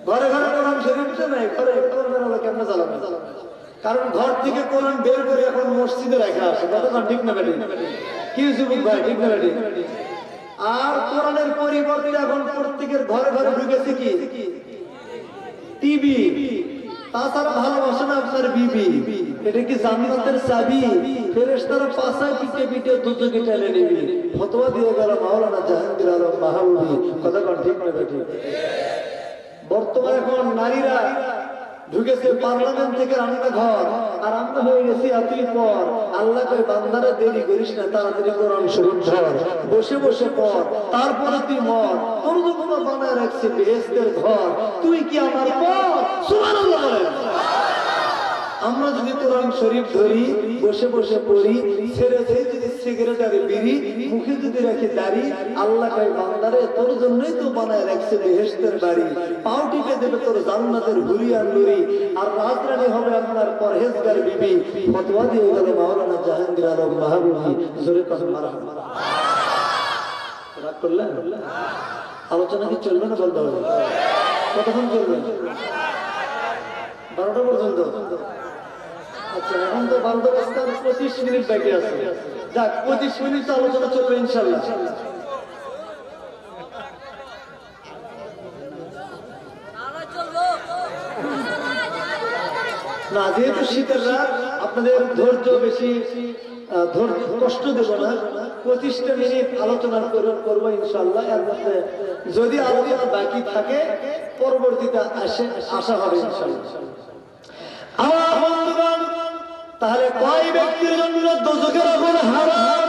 [SPEAKER 1] ঘরে ঘরে কোরআন শরীফ তো নাই। ঘরে কোরআনের আলো কেমনে জ্বালাবে? কারণ ঘর থেকে কোরআন বের করে এখন মসজিদে রাখা আছে। কথা ঠিক না বেটি? কি যুবক ভাই, ঠিক না বেটি? আর কোরআনের পরিবর্তে এখন প্রত্যেকের ঘরে ঘরে ঢুকেছে কি? টিভি। তাছাড়া ভালোবাসে না আপনার বিবি। এটা কি জান্নাতের চাবি? ফেরেশতারা পাছায় পিটে পিটে দুজকে টেনে নিবি। ফতোয়া দিয়ে গেল মাওলানা জাহাঙ্গীর আলম মাহমুদি। কথা ঠিক না বেটি? বর্তমানে এখন নারীরা ঢুকেছে পার্লামেন্ট থেকে রান্নাঘর, আর আমরা হয়ে গেছি আতিল পর। আল্লাহ কই, বান্দারা দেরি করিস না, তাড়াতাড়ি কোরআন শরীফ ধর, বসে বসে পড়, তারপরে তুই মর। তোর তো কোনো বানায় রাখছি বেহেশতের ঘর, তুই কি আমার পর? সুবহানাল্লাহ বলেন। আমরা যদি কোরআন শরীফ ধরি, বসে বসে পড়ি, ছেড়ে ছেড়ে যদি সিগারেট আর বিড়ি, মুখে যদি রাখি দাড়ি, আল্লাহ কয়, বান্দারে তোর জন্যই তো বানায় রাখছে বেহেশতের বাড়ি। পাও টিপে দেবে তোর জান্নাতের হুরি আর নুরি, আর রাজরানী হবে আপনার পরহেজগার বিবি। ফতোয়া দিয়ে গেল মাওলানা জাহাঙ্গীর আলম মাহমুদি। জোরে কথা মারহাবা। রাগ করলেন? আলোচনা কি চলবে না বলতে হবে? কতক্ষণ চলবে? 12টা পর্যন্ত। আচ্ছা, এখন তো 12টা বাজতে 25 মিনিট বাকি আছে। যাক, 25 মিনিট আলোচনা চলবে ইনশাআল্লাহ। না, যেহেতু শীতের রাত, আপনাদের ধৈর্য বেশি, ধৈর্য কষ্ট দেব না। 25টা মিনিট আলোচনা করবো ইনশাআল্লাহ। এর মধ্যে যদি আলোচনা বাকি থাকে পরবর্তীতে আসা হবে ইনশাআল্লাহ। আমার বন্ধুগণ, তাহলে কয় ব্যক্তির জন্য দোজখের আগুন হারাম?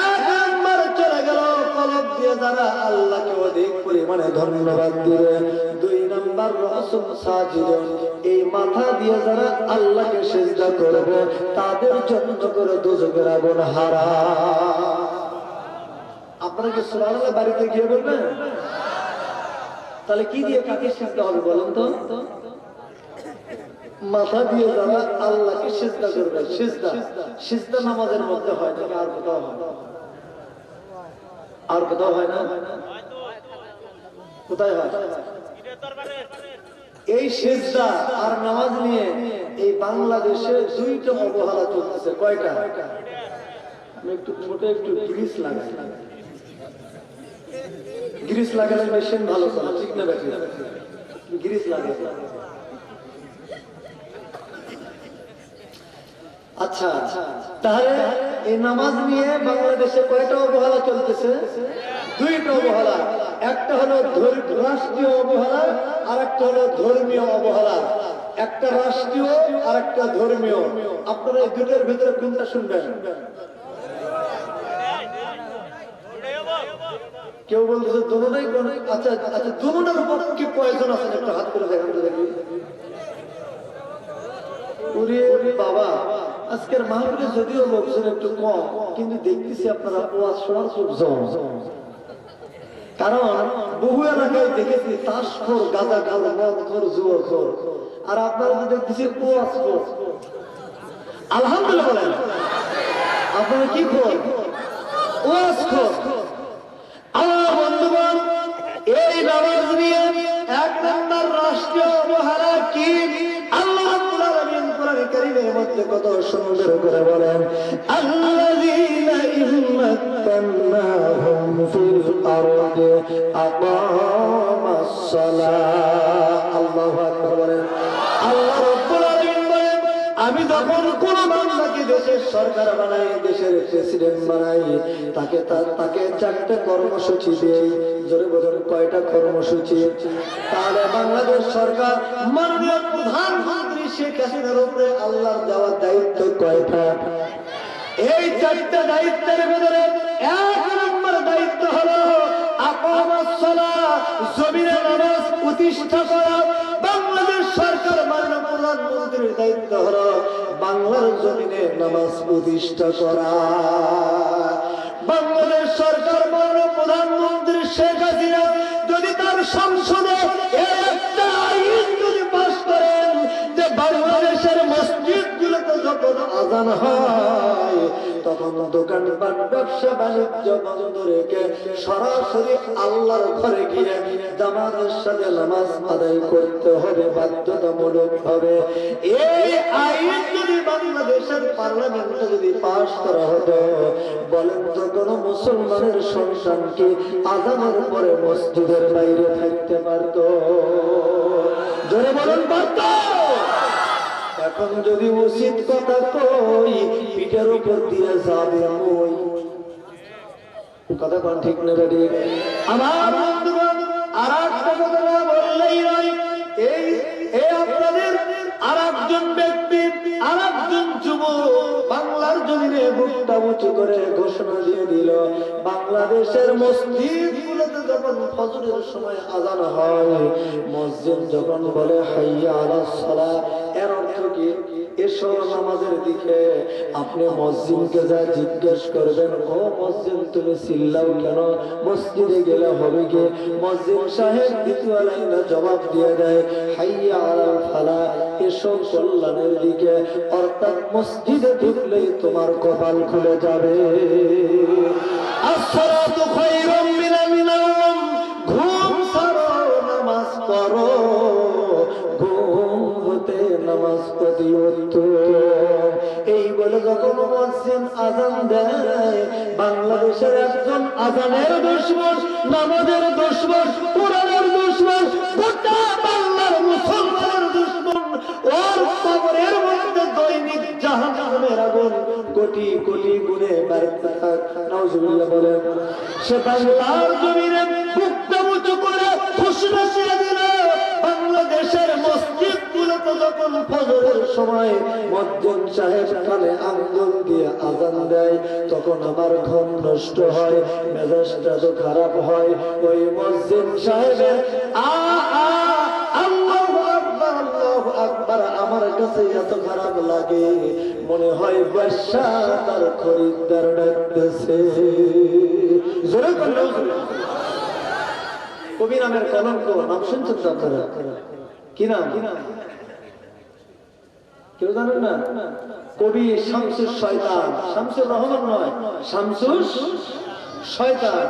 [SPEAKER 1] এক নাম্বার চলে গেল কলব দিয়ে যারা আল্লাহকে অধিক পরিমাণে ধন্যবাদ দিবে। 2 নাম্বার রাসূল সাজিদুন, এই মাথা দিয়ে যারা আল্লাহকে সিজদা করবে তাদের জন্য করে দোজখের আগুন হারাম। আপনারা কি সুবহানাল্লাহ বাড়িতে গিয়ে বলবেন? তাহলে কি দিয়ে কাকে সিজদা হবে বলেন তো? মাথা দিয়ে যারা আল্লাহকে সিজদা করবে। সিজদা, সিজদা নামাজের মধ্যে হয় নাকি আর কোথাও হয়? আর কোথাও হয় না? কোথায় হয়? এই সিজদা আর নামাজ নিয়ে এই বাংলাদেশে 2টা অবহেলা চলতেছে। কয়টা? আমি একটু ছোট একটু গ্রিস লাগাই। গ্রিস লাগালে মেশিন ভালো চলে, ঠিক না বেশি? গ্রিস লাগাই। আচ্ছা, তাহলে এই নামাজ নিয়ে বাংলাদেশে কয়টা অবহেলা চলতেছে? দুইটা অবহেলা। একটা হলো রাষ্ট্রীয় অবহেলা, আর একটা হলো ধর্মীয় অবহেলা। একটা রাষ্ট্রীয় আর একটা ধর্মীয়। আপনারা এই দুটোর ভিতরে কোনটা শুনবেন? কেউ বলতেছে দুটোটাই কোন। আচ্ছা আচ্ছা, দুটোটার উপর কি প্রয়োজন আছে? একটা হাত করে দেখান তো দেখি। বাবা, আজকের মাহফিলে যদিও লোকজন একটু কম, কিন্তু দেখতেছি আপনারা ওয়াজ শোনার খুব জম। কারণ বহু এলাকায় দেখেছি তাসখোর, গাঁজাখোর, মদখোর, জুয়াখোর, আর আপনারা তো দেখতেছি ওয়াজখোর। আলহামদুলিল্লাহ বলেন, আপনারা কি খোর? ওয়াজখোর। আমার বন্ধুগণ, এই নামাজ নিয়ে এক নম্বর রাষ্ট্রীয় অবহেলা কি? আল্লাহ রাব্বুল আলামিন কোরআন কারীমের মধ্যে কত সুন্দর করে বলেন, আল্লাযীনা ইম্মাক্কান্নাহুম ফিল আরদি আকামাস সালাহ। আল্লাহু আকবার বলেন। আল্লাহ রাব্বুল আলামিন বলেন, আমি যখন কোন বান্দাকে দেশের সরকার বানাই, দেশের প্রেসিডেন্ট বানাই, তাকে চারটা কর্মসূচি দেই। জোরে বলুন, কয়টা কর্মসূচি? তাহলে বাংলাদেশ সরকার মাননীয় প্রধানমন্ত্রী শেখ হাসিনার উপরে আল্লাহর দেওয়ার দায়িত্ব কয়টা? এই চারটা দায়িত্বের ভিতরে এক নম্বর দায়িত্ব হলো আকামাস সালাহ, জমিনে নামাজ প্রতিষ্ঠা করা। বাংলাদেশ সরকার মাননীয় প্রধানমন্ত্রীর দায়িত্ব হলো বাংলার জমিনে নামাজ প্রতিষ্ঠা করা। বাংলাদেশ সরকার মাননীয় প্রধানমন্ত্রী শেখ হাসিনা যদি তার সংসদে একটা আইন যদি পাস করেন যে বাংলাদেশের মসজিদগুলোতে যখন আযান হয় তখন দোকানপাট, ব্যবসা বাণিজ্য বন্ধ রেখে সরাসরি আল্লাহর ঘরে গিয়ে জামাতের সাথে নামাজ আদায় করতে হবে বাধ্যতামূলক হবে। এই আইন যদি বাংলাদেশের পার্লামেন্টে যদি পাস করা হতো, বলেন তো কোন মুসলমানের সন্তান কি আযানের পরে মসজিদের বাইরে থাকতে পারত? জোরে বলেন, পারত? এখন যদি উচিত কথা কই, পিঠের উপর দিয়ে যাবে মই। কথা কোন ঠিক না বেটি? আমার বন্ধুগণ, আর একটা কথা না বললেই নয়। এই আপনাদের আর একজন ব্যক্তি, আর একজন যুবক বাংলার জমিনে বুকটা উঁচু করে ঘোষণা দিয়ে দিল, বাংলাদেশের মসজিদগুলোতে যখন ফজরের সময় আযান হয়, মসজিদ যখন বলে হাইয়া আলাস সালাহ, এর অর্থ কি? এসো নামাজের দিকে। আপনি মসজিদকে যা জিজ্ঞেস করবেন, ও মসজিদ তুমি চিল্লাও কেন? মসজিদে গেলে হবে কি? মসজিদ সাহেব দ্বিতীয় লাইনে জবাব দিয়ে দেয়, হাইয়া আলাল ফালাহ, এসো কল্যাণের দিকে। অর্থাৎ মসজিদে ঢুকলেই তোমার কপাল খুলে যাবে। আসসালাতু খায়রুম মিনান নাওম, ঘুম ছাড়ো, নামাজ পড়ো, ঘুম হতে নামাজ পড়ি উত্তম। এই বলে যখন মুয়াজ্জিন আযান দেয়, বাংলাদেশের একজন আযানের দুশমন, নামাজের দুশমন, কোরআনের দুশমন, গোটা বাংলার মুসলমানের দুশমন, ওর কবরের মধ্যে দৈনিক জাহান্নামের আগুন কোটি কোটি গুণে বাড়তে থাকে। নাউজুবিল্লাহ বলেন। সে বাংলার জমিনে বুকটা উঁচু করে ঘোষণা দিয়ে দিল, বাংলাদেশের মসজিদগুলোতে যখন ফজরের সময় মুয়াজ্জিন সাহেব কানে আঙ্গুল দিয়ে আযান দেয়, তখন আমার ঘুম নষ্ট হয়, মেজাজটা তো খারাপ হয়। ওই মুয়াজ্জিন সাহেবের আল্লাহু আকবার, আল্লাহু আকবার আমার কাছে এত খারাপ লাগে, মনে হয় ব্যবসা তার খরিদ্দার ডাকতেছে। জোরে বলুন। কবি নামের কলঙ্ক, নাম শুনছেন তো আপনারা? কি নাম? কেউ জানেন না? কবি শামসুর শয়তান, শামসুর রহমান নয়, শামসুর শয়তান।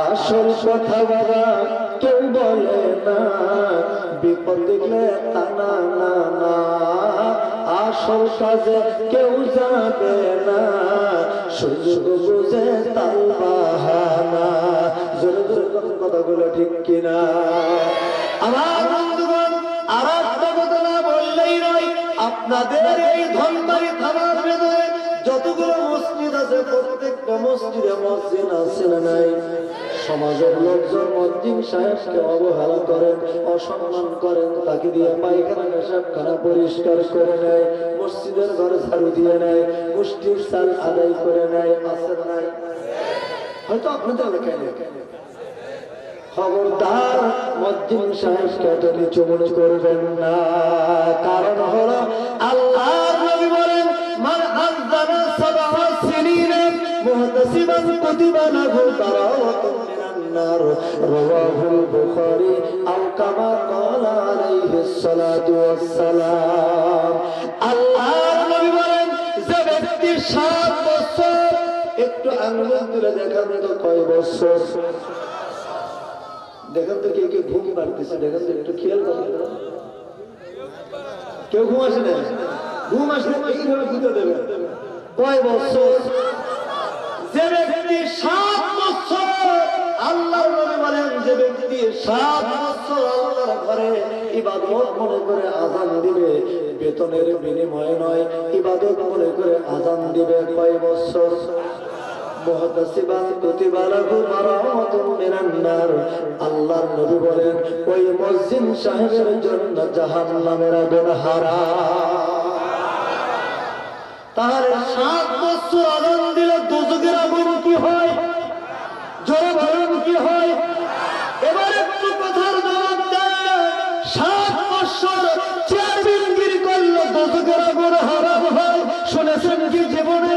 [SPEAKER 1] আসল কথা বাবা কেউ বলে না, বিপদ দেখলে টানা না না, আসল কাজে কেউ যাবে না, সুযোগ বুঝে তাল বাহানা। জোরে জোরে কথাগুলো ঠিক কিনা? আমার বন্ধুগণ, আর একটা কথা না বললেই নয়। আপনাদের এই ধনবাড়ি থানার ভেতরে যতগুলো মসজিদ আছে প্রত্যেকটা মসজিদে মসজিদ আছে না নাই? সমাজের লোকজন মসজিদ সাহেবকে অবহেলা করেন, অসম্মান করেন, তাকে দিয়ে পায়খানা পেশাবখানা পরিষ্কার করে নেয়, মসজিদের ঘরে ঝাড়ু দিয়ে নেয়, মুষ্টির চাল আদায় করে নেয়, আছে না নাই? হয়তো আপনাদের এলাকায় নেই। খবরদার মসজিদ সাহেবকে এত নিচু মনে করবেন না। কারণ হলো আল্লাহর নবী বলেন, মান আযযানা সাবআ সিনিনা মুহতাসিবান কুতিবা লাহু বারাআতুন মিনান নার, রাওয়াহুল বুখারী আও কামা ক্বালা আলাইহিস সালাতু ওয়াস সালাম। আল্লাহর নবী বলেন, যে ব্যক্তি 7 বছর, একটু আঙ্গুল তুলে দেখান তো কয় বছর? দেখেন তো কে কে ঘুম পাড়তেছে, দেখেন তো একটু খেয়াল করেন। কেউ ঘুম আসে না? ঘুম আসলে এইভাবে বুঝতে দেবেন কয় বছর? যে ব্যক্তি 7 বছর, আল্লাহর নবী বলেন, যে ব্যক্তি 7 বছর আল্লাহর ঘরে ইবাদত মনে করে আযান দিবে, বেতনের বিনিময়ে নয়, ইবাদত মনে করে আযান দিবে, কয় বছর? মুহতাসিবান কুতিবা লাহু বারাআতুন মিনান নার। আল্লাহর নবী বলেন, ওই মুয়াজ্জিন সাহেবের জন্য জাহান্নামের আগুন হারাম। তাহলে 7 বছর আযান দিলে দোজখের আগুন কি হয়? জোরে বলুন কি হয়? এবার একটু কথার জবাব দেন। 7 বছর চেয়ারম্যানগিরি করলে দোজখের আগুন হারাম হয়, শুনেছেন কি জীবনে?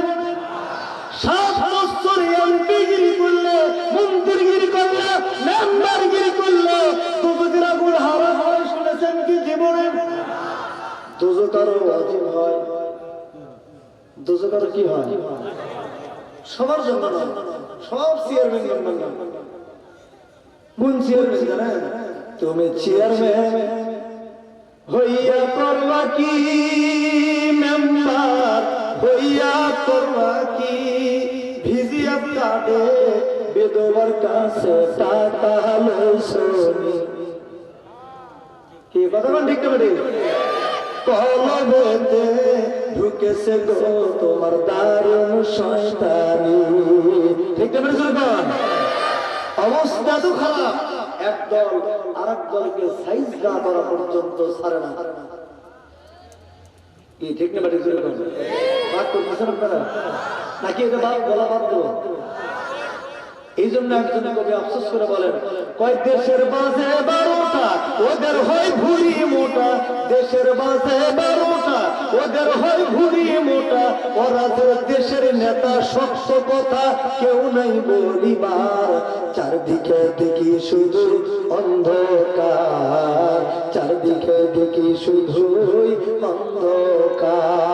[SPEAKER 1] 7 বছর এমপিগিরি করলে, মন্ত্রীগিরি করলে, মেম্বারগিরি করলে দোজখের আগুন হারাম হয়, শুনেছেন কি জীবনে? দোজখ আরো ওয়াজিব হয়। দোজখ আরো কি হয়? সবার জন্য নয়, সব চেয়ারম্যান মেম্বার না। কোন চেয়ারম্যান জানেন? তুমি চেয়ারম্যান হইয়া করবা কি, মেম্বার হইয়া করবা কি? ভিজিয়া কাটে বেদবার কাছে টাকা লইছনি। কি কথা বলেন? ঠিক না? কলবেতে ঢুকেছে গো তোমার দারুণ শয়তানি। ঠিক না? অবস্থা তো খারাপ, একদল আরেক দলকে সাইজ না করা পর্যন্ত ছাড়ে না। কি ঠিক না? রাগ করতেছেন আপনারা নাকি? এটা বলা বাদ দেবো। এই জন্য একজন কবি আফসোস করে বলেন, কয় দেশের বাজে 12টা, ওদের হয় ভুঁড়ি মোটা। দেশের বাজে 12টা, ওদের হয় ভুঁড়ি মোটা। ওরা যে দেশের নেতা, শক্ত কথা কেউ নাই বলিবার। চারদিকে দেখি শুধু অন্ধকার, চারদিকে দেখি শুধুই অন্ধকার।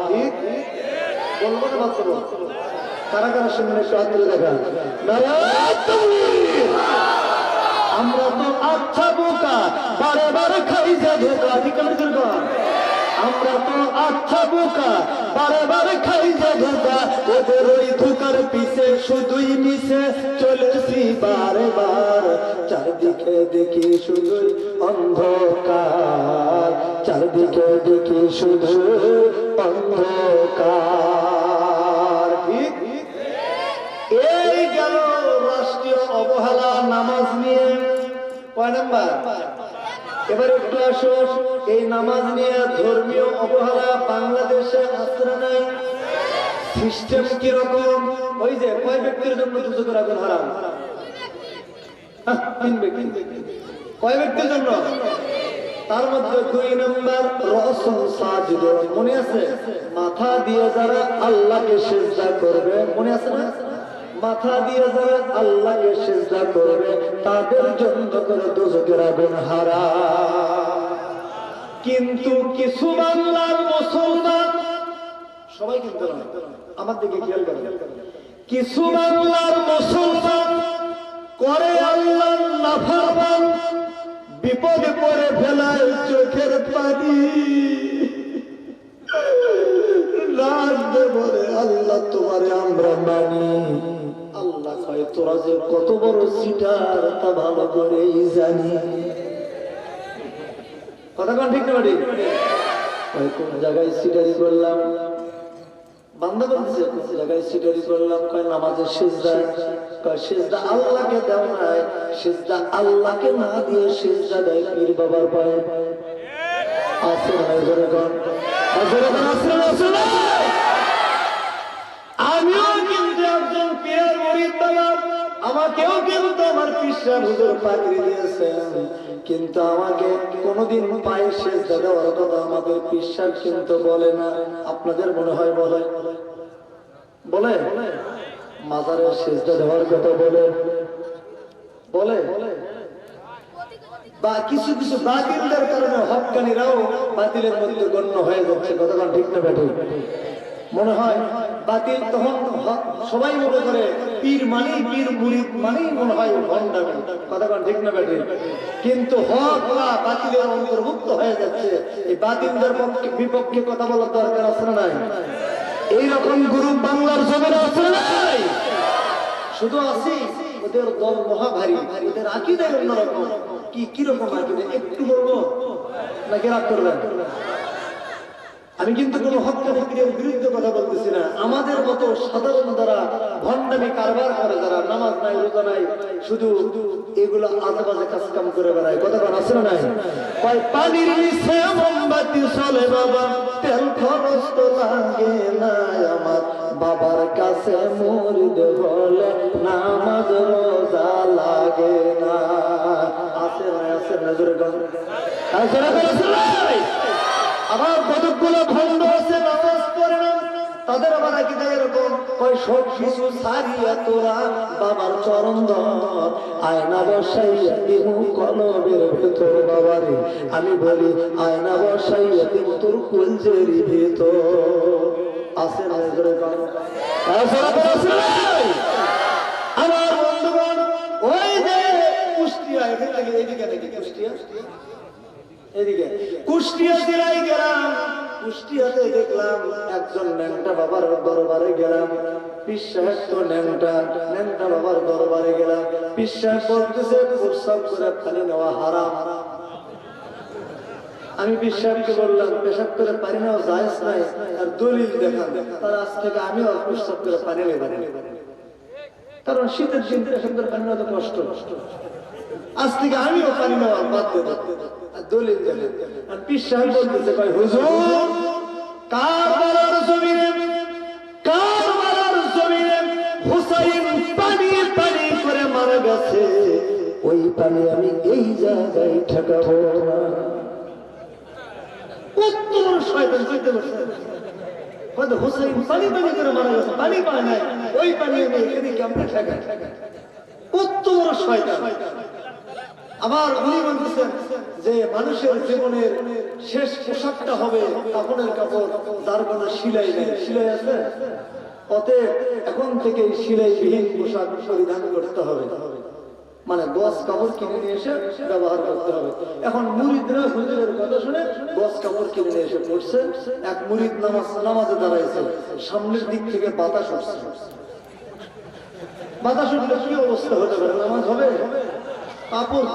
[SPEAKER 1] ঠিক বলবো না? বাচ্চা কারা কারা শুনলে সাহায্য দেখা। আমরা তো আচ্ছা বোকা, বারে বারে খাই যা ধোকা। ঠিক আছে? আমরা তো আচ্ছা বোকা, বারে বারে খাই যা ধোকা। ওদের ওই ধোকার পিছে শুধুই মিশে চলেছি বারে বার। চারদিকে দেখি শুধুই অন্ধকার, চারদিকে দেখি শুধু অন্ধকার। ঠিক? এই গেল রাষ্ট্রীয় অবহেলা নামাজ নিয়ে। কয় নাম্বার? এবার একটু আসো, এই নামাজ নিয়ে ধর্মীয় অবহেলা বাংলাদেশে আসরা নাই। সিস্টেম কিরকম? ওই যে কয় ব্যক্তির জন্য দোজখের আগুন হারাম? 3 ব্যক্তি। কয় ব্যক্তির জন্য? তার মধ্যে 2 নম্বর রসুল সাজিদ। মনে আছে? মাথা দিয়ে যারা আল্লাহকে সিজদা করবে, মনে আছে না? মাথা দিয়ে যারা আল্লাহকে সিজদা করবে তাদের জন্য করে দোজখের আগুন হারাম। কিন্তু কিছু বাংলার মুসলমান, সবাই কিন্তু না, আমার দিকে খেয়াল করেন, কিছু বাংলার মুসলমান করে আল্লাহর নাফরমান, বিপদে পড়ে ফেলায় চোখের পানি। বলে আল্লাহ তোমারে আমরা মানি। আল্লাহ কয় তোরা যে কত বড় সিটার তা ভালো করেই জানি। কথা কোন ঠিক না? ওই কোন জায়গায় সিটারি করলাম, বান্দা বলছে কোন জায়গায় সিটারি করলাম, কয় নামাজের সিজদা, কয় সিজদা আল্লাহকে দাও নাই, সিজদা আল্লাহকে না দিয়ে সিজদা দেয় পীর বাবার পায়ে। আছে না জোরে কোন, জোরে কোন আছে না? আসলে আমিও কিন্তু একজন পীরের মুরিদ বাবা, আমাকেও কিন্তু আমার পীর সাহেব হুজুর পাকড়ি দিয়েছেন, কিন্তু আমাকে কোনোদিন পায়ে সিজদা দেওয়ার কথা আমাদের পীর সাহেব কিন্তু বলে না। আপনাদের মনে হয় বলে? বলে মাজারে সিজদা দেওয়ার কথা বলে? বলে বা কিছু কিছু বাতিলদের কারণে হক্কানিরাও বাতিলের মধ্যে গণ্য হয়ে যাচ্ছে। কতক্ষণ ঠিক না বেঠে? মনে হয় বাতিল তখন সবাই মনে করে পীর মানেই পীর, মুরিদ মানেই মনে হয় ভণ্ডামি। কতক্ষণ ঠিক না বেঠে? কিন্তু হক না বাতিলের অন্তর্ভুক্ত হয়ে যাচ্ছে। এই বাতিলদের বিপক্ষে কথা বলার দরকার আছে না নাই? এইরকম গ্রুপ বাংলার জমিনে আছে না নাই? শুধু আছে ওদের দল মহাভারী, ওদের আকীদাই অন্যরকম। কিরকম আকীদা একটু বলবো নাকি রাগ করবেন? আমি কিন্তু কোনো হক্কানি পীরের বিরুদ্ধে কথা বলতেছি না। আমাদের মতো সাধারণ যারা ভণ্ডামি কারবার করে, যারা নামাজ নাই রোজা নাই, শুধু এগুলো আজে বাজে কাজ কাম করে বেড়ায়, কতক্ষণ আছে না নাই? পানির নিচে মোমবাতি চলে বাবা, তেল খরচ তো লাগে না আমার, বাবার কাছে মুরিদ হলে নামাজ রোজা লাগে না। আছে না? আছে না জোরে কোন, আছে না? আবার কতগুলো ভণ্ড আছে নামাজ পড়ে না, তাদের আবার আকীদা এরকম, কয় সব কিছু ছাড়িয়া তোরা বাবার চরণ ধর, আয়না বসাইয়া দিমু কলবের ভেতর। বাবারে আমি বলি আয়না বসাইয়া দিমু তোর কলজের ভেতর। আছে না জোরে কোন, আমার বন্ধুগণ? ওই যে কুষ্টিয়া, এখান থেকে এদিকে নাকি কুষ্টিয়া, এদিকে কুষ্টিয়া জেলায় গেলাম, কুষ্টিয়াতে দেখলাম একজন ন্যাংটা বাবার দরবারে গেলাম। পীর সাহেব তো ন্যাংটা বাবার দরবারে গেলাম। পীর সাহেব বলতেছে প্রস্রাব করে পানি নেওয়া হারাম। আমি পীর সাহেবকে বললাম পেশাব করে পানি নেওয়া জায়েজ নাই, আর দলিল দেখান। তার আজ থেকে আমিও প্রস্রাব করে পানি নেব, কারণ শীতের দিন পেশাব করে পানি নেওয়া তো কষ্ট। আজ থেকে আমিও পানি নেওয়া বাদ দেব, দলিল দেবেন। আর পীর সাহেব বলতেছে কয় হুজুর কারবালার জমিনে হুসাইন পানি পানি করে মারা গেছে, ওই পানি আমি এই জায়গায় ঠেকাবো না। কত শয়তান কইতে বসে, কত হুসাইন পানি পানি করে মারা গেছে, পানি পায় নাই, ওই পানি আমি এখানে কেমনে ঠেকাই? কত বড় শয়তান। আবার উনি বলতেছেন যে মানুষের জীবনের শেষ পোশাকটা হবে কাপড়ের কাপড়, যার কোনো সিলাই নেই। সিলাই আছে? অতএব এখন থেকে সিলাইবিহীন পোশাক পরিধান করতে হবে, মানে গস কাপড় কিনে নিয়ে এসে ব্যবহার করতে হবে। এখন মুরিদরা হুজুরের কথা শুনে গস কাপড় কিনে নিয়ে এসে পড়ছে। এক মুরিদ নামাজে দাঁড়াইছে, সামনের দিক থেকে বাতাস উঠছে। বাতাস উঠলে কি অবস্থা হতে পারে? নামাজ হবে? কাপড়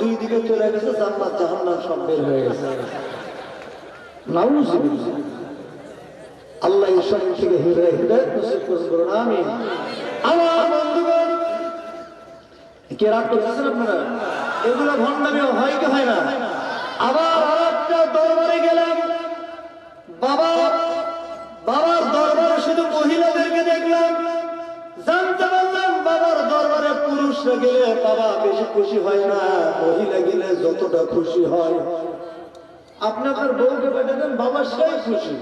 [SPEAKER 1] দুই দিকে চলে গেছে, জান্নাত জাহান্নাম সব বের হয়ে গেছে। নাউযুবিল্লাহ। আল্লাহ ঈশ্বর থেকে হিদায়াত নসিব করুন, আমিন। আমার বন্ধুগণ, কে রাগ করতেছেন আপনারা? এগুলো ভণ্ডামি হয় কি হয় না? আবার আরেকটা দরবারে গেলাম, বাবার দরবারে শুধু মহিলাদেরকে দেখলাম। জানতে পারলাম বাবার দরবারে পুরুষরা গেলে বাবা বেশি খুশি হয় না, মহিলা গেলে যতটা খুশি হয়। আপনি আপনার বউকে পাঠাতেন, বাবা সেই খুশি।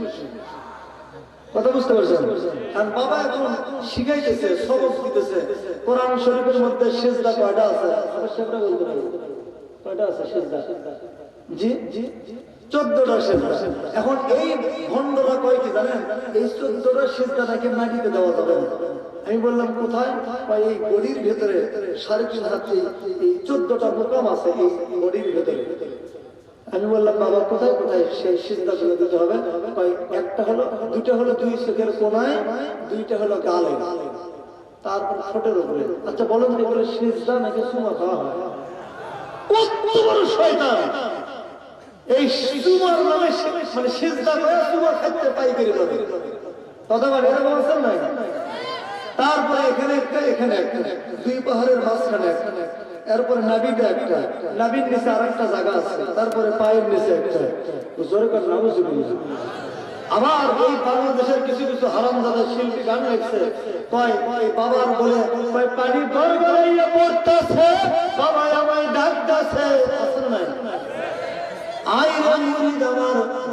[SPEAKER 1] কথা বুঝতে পারছেন? কারণ বাবা এখন শিখাইতেছে, সবক দিতেছে। কোরআন শরীফের মধ্যে সিজদা কয়টা আছে? সেটা বলতে পারবেন কয়টা আছে সিজদা? জি 14টা সিজদা। এখন এই ভণ্ডরা কয় কি জানেন? এই 14টা সিজদা নাকি মাটিতে দেওয়া যাবে না। আমি বললাম কোথায়? এই বডির ভেতরে 3.5 হাত এই 14টা মোকাম আছে এই বডির ভেতরে। আমি বললাম বাবা কোথায় কোথায় সেই সিজদাগুলো দিতে হবে? দুইটা হলো দুই চোখের কোনায়, দুইটা হলো গালে, তারপর ঠোঁটের উপরে। আচ্ছা বলেন এগুলো সিজদা নাকি চুমা খাওয়া হয়? কত বড় শয়তান! এই সুমার নামে মানে সিজদা করে সুমা খাইতে পাইকারি যাবে কথা বলে এরকম আছে না? তারপরে এখানে একটা এখানে একটা দুই পাহাড়ের মাঝখানে একটা, এরপরে নাবিতে একটা, নাবির নিচে আরেকটা জায়গা আছে, তারপরে পায়ের নিচে একটা। জোরে করে নাউজুবিল্লাহ। আবার ওই বাংলাদেশের কিছু কিছু হারামজাদা শিল্পী গান লিখছে, কয় বাবার বলে পানি দরবারে পড়তেছে